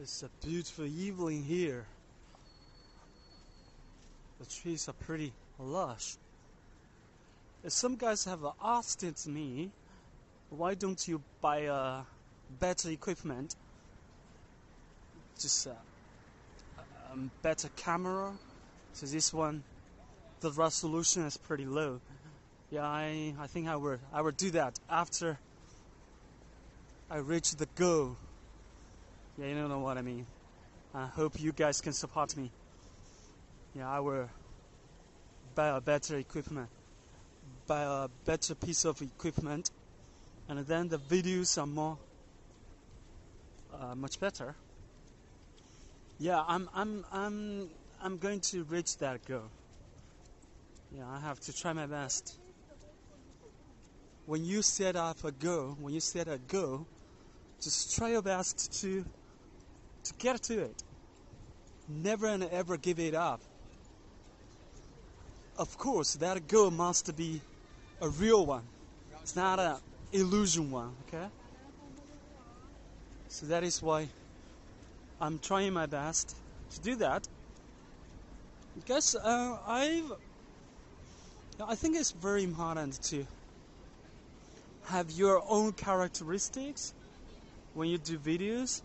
It's a beautiful evening here. The trees are pretty lush. Some guys have asked me, why don't you buy better equipment? Just better camera. So this one, the resolution is pretty low. Yeah, I think I will do that after I reach the goal. Yeah, you know what I mean. I hope you guys can support me. Yeah, I will buy a better equipment, buy a better piece of equipment, and then the videos are more, much better. Yeah, I'm going to reach that goal. Yeah, I have to try my best. When you set a goal, just try your best to get to it. Never and ever give it up. Of course, that goal must be a real one. It's not an illusion one, okay? So that is why I'm trying my best to do that. Because I think it's very important to have your own characteristics when you do videos.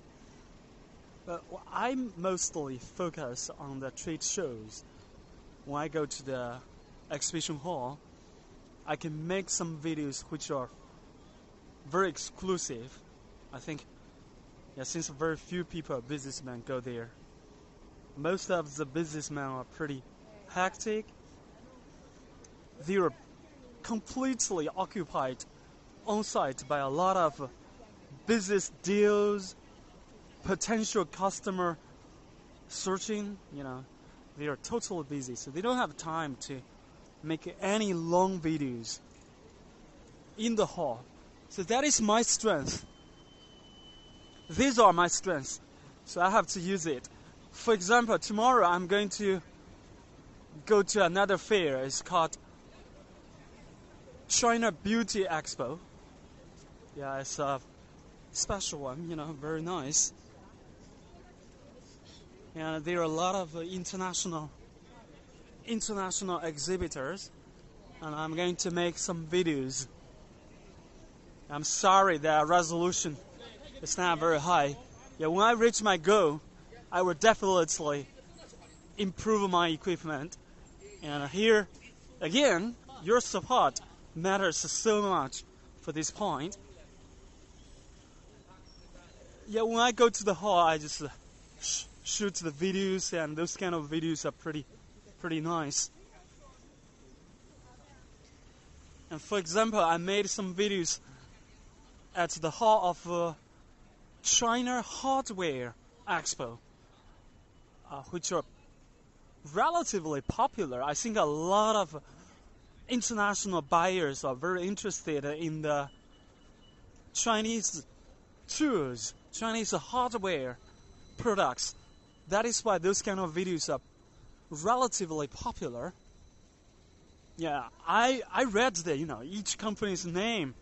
But I mostly focus on the trade shows. When I go to the exhibition hall, I can make some videos which are very exclusive. I think, since very few people, businessmen, go there. Most of the businessmen are pretty hectic. They are completely occupied on site by a lot of business deals, potential customer searching, they are totally busy, so they don't have time to make any long videos in the hall. So that is my strength. These are my strengths, so I have to use it. For example, tomorrow I'm going to go to another fair. It's called China Beauty Expo. Yeah, it's a special one, very nice. And there are a lot of international exhibitors, and I'm going to make some videos. I'm sorry that resolution is not very high. Yeah, when I reach my goal, I will definitely improve my equipment. And here, again, your support matters so much for this point. Yeah, when I go to the hall, I just shoot the videos, and those kind of videos are pretty nice. And for example, I made some videos at the hall of China Hardware Expo, which are relatively popular. I think a lot of international buyers are very interested in the Chinese tools, Chinese hardware products. That is why those kind of videos are relatively popular. Yeah, I read that, each company's name.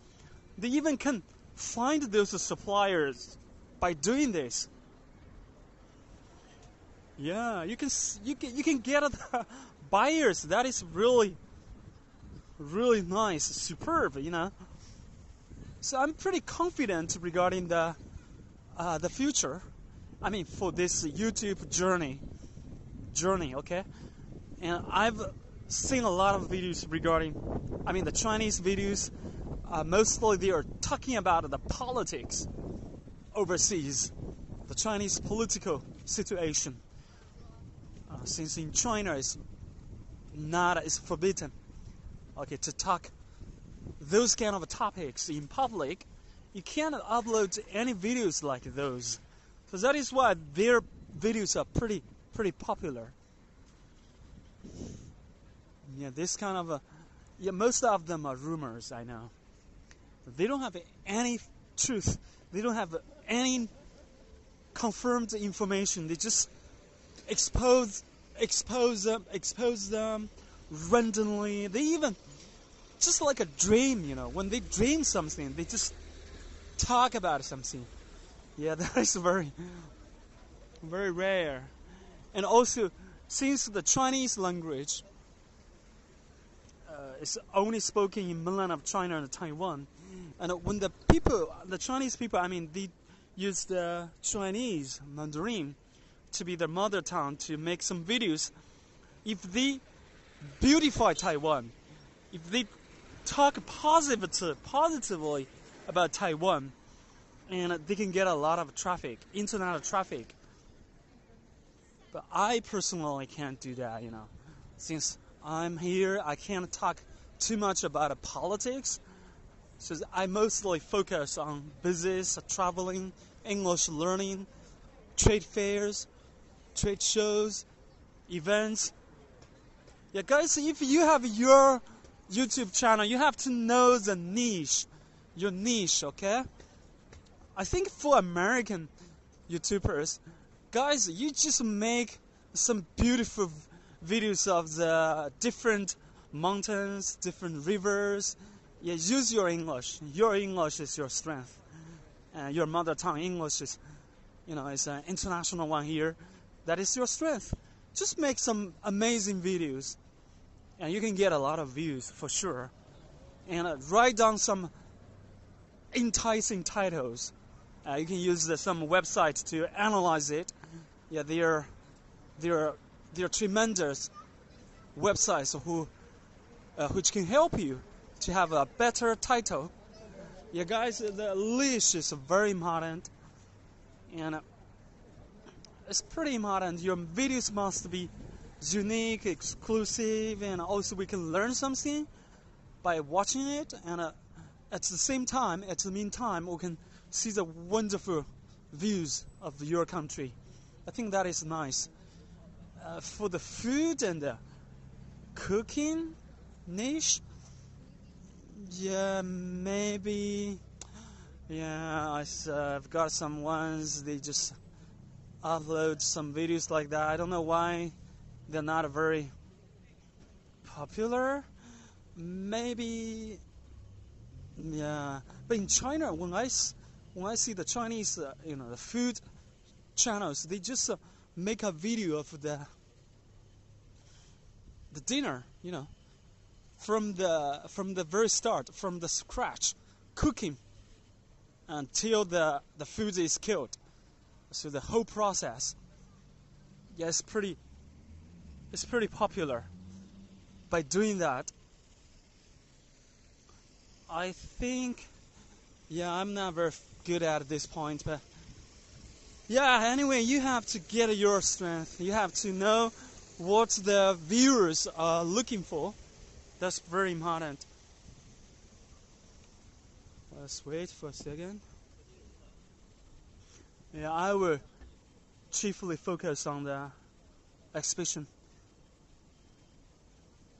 They even can find those suppliers by doing this. Yeah, you can get the buyers. That is really nice, superb, So I'm pretty confident regarding the future. I mean, for this YouTube journey, okay? And I've seen a lot of videos regarding, the Chinese videos. Mostly they are talking about the politics overseas, the Chinese political situation. Since in China it's forbidden, okay, to talk those kind of topics in public, you can't upload any videos like those. So that is why their videos are pretty popular. Yeah, this kind of most of them are rumors, I know. They don't have any truth. They don't have any confirmed information. They just expose them randomly. They even, just like a dream, when they dream something, they just talk about something. Yeah, that is very very rare. And also, since the Chinese language is only spoken in mainland of China and Taiwan, and when the Chinese people, I mean, they use the Chinese Mandarin to be their mother tongue to make some videos. If they beautify Taiwan, if they talk positively about Taiwan, and they can get a lot of traffic, internet traffic. But I personally can't do that, Since I'm here, I can't talk too much about politics. So I mostly focus on business, traveling, English learning, trade fairs, trade shows, events. Yeah, guys, if you have your YouTube channel, you have to know the niche, your niche, okay? I think for American YouTubers, guys, you just make some beautiful videos of the different mountains, different rivers. Yeah, use your English. Your English is your strength. Your mother tongue English is, is an international one here. That is your strength. Just make some amazing videos, and you can get a lot of views for sure. And write down some enticing titles. You can use some websites to analyze it. Yeah, they're tremendous websites which can help you to have a better title. Yeah, guys, the leash is very important, and it's pretty important. Your videos must be unique, exclusive, and also we can learn something by watching it. And at the meantime, we can see the wonderful views of your country. I think that is nice. For the food and the cooking niche, yeah, maybe. Yeah, I've got some ones, they just upload some videos like that. I don't know why they're not very popular. Maybe, yeah. But in China, when I see the Chinese, the food channels, they just make a video of the dinner, from the very start, from the scratch, cooking until the food is killed. So the whole process, yeah, it's pretty popular. By doing that, I think, yeah, I'm not very good at this point, but yeah, anyway, you have to get your strength. You have to know what the viewers are looking for. That's very important. Let's wait for a second. Yeah, I will chiefly focus on the exhibition.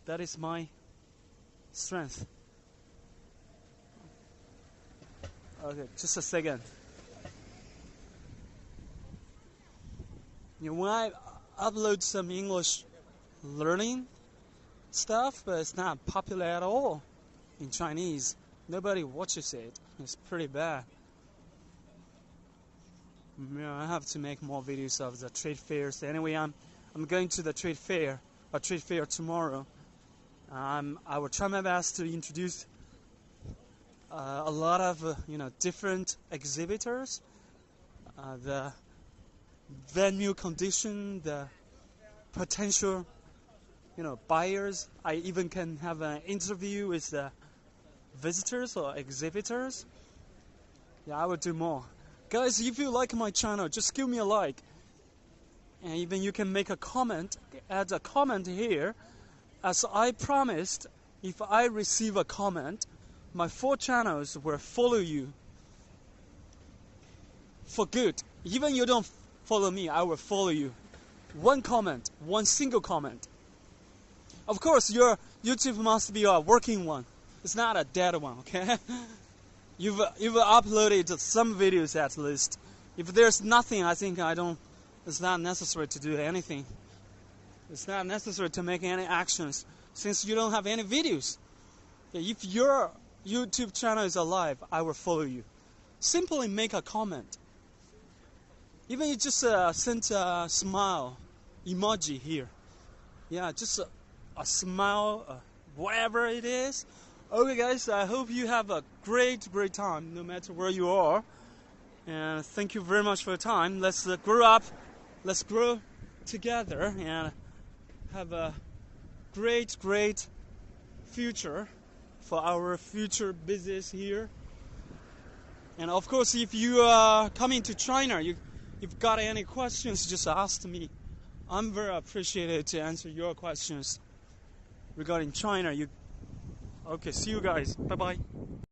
That is my strength. Okay, just a second. When I upload some English learning stuff, but it's not popular at all in Chinese. Nobody watches it. It's pretty bad. I have to make more videos of the trade fairs. Anyway, I'm going to the trade fair tomorrow. I will try my best to introduce a lot of different exhibitors, the venue condition, the potential buyers. I even can have an interview with the visitors or exhibitors. Yeah, I will do more. Guys, if you like my channel, just give me a like. And even you can make a comment, add a comment here. As I promised, if I receive a comment, my 4 channels will follow you for good. Even you don't follow me, I will follow you. One comment, one single comment. Of course, your YouTube must be a working one. It's not a dead one, okay? You've uploaded some videos at least. If there's nothing, I think it's not necessary to do anything. It's not necessary to make any actions since you don't have any videos. If your YouTube channel is alive, I will follow you. Simply make a comment. Even you just sent a smile emoji here. Yeah, just a smile, whatever it is. Okay, guys, I hope you have a great time no matter where you are. And thank you very much for your time. Let's grow up. Let's grow together and have a great future for our future business here. And of course, if you are coming to China, you've got any questions, just ask me. I'm very appreciated to answer your questions regarding China. Okay, see you guys. Bye bye.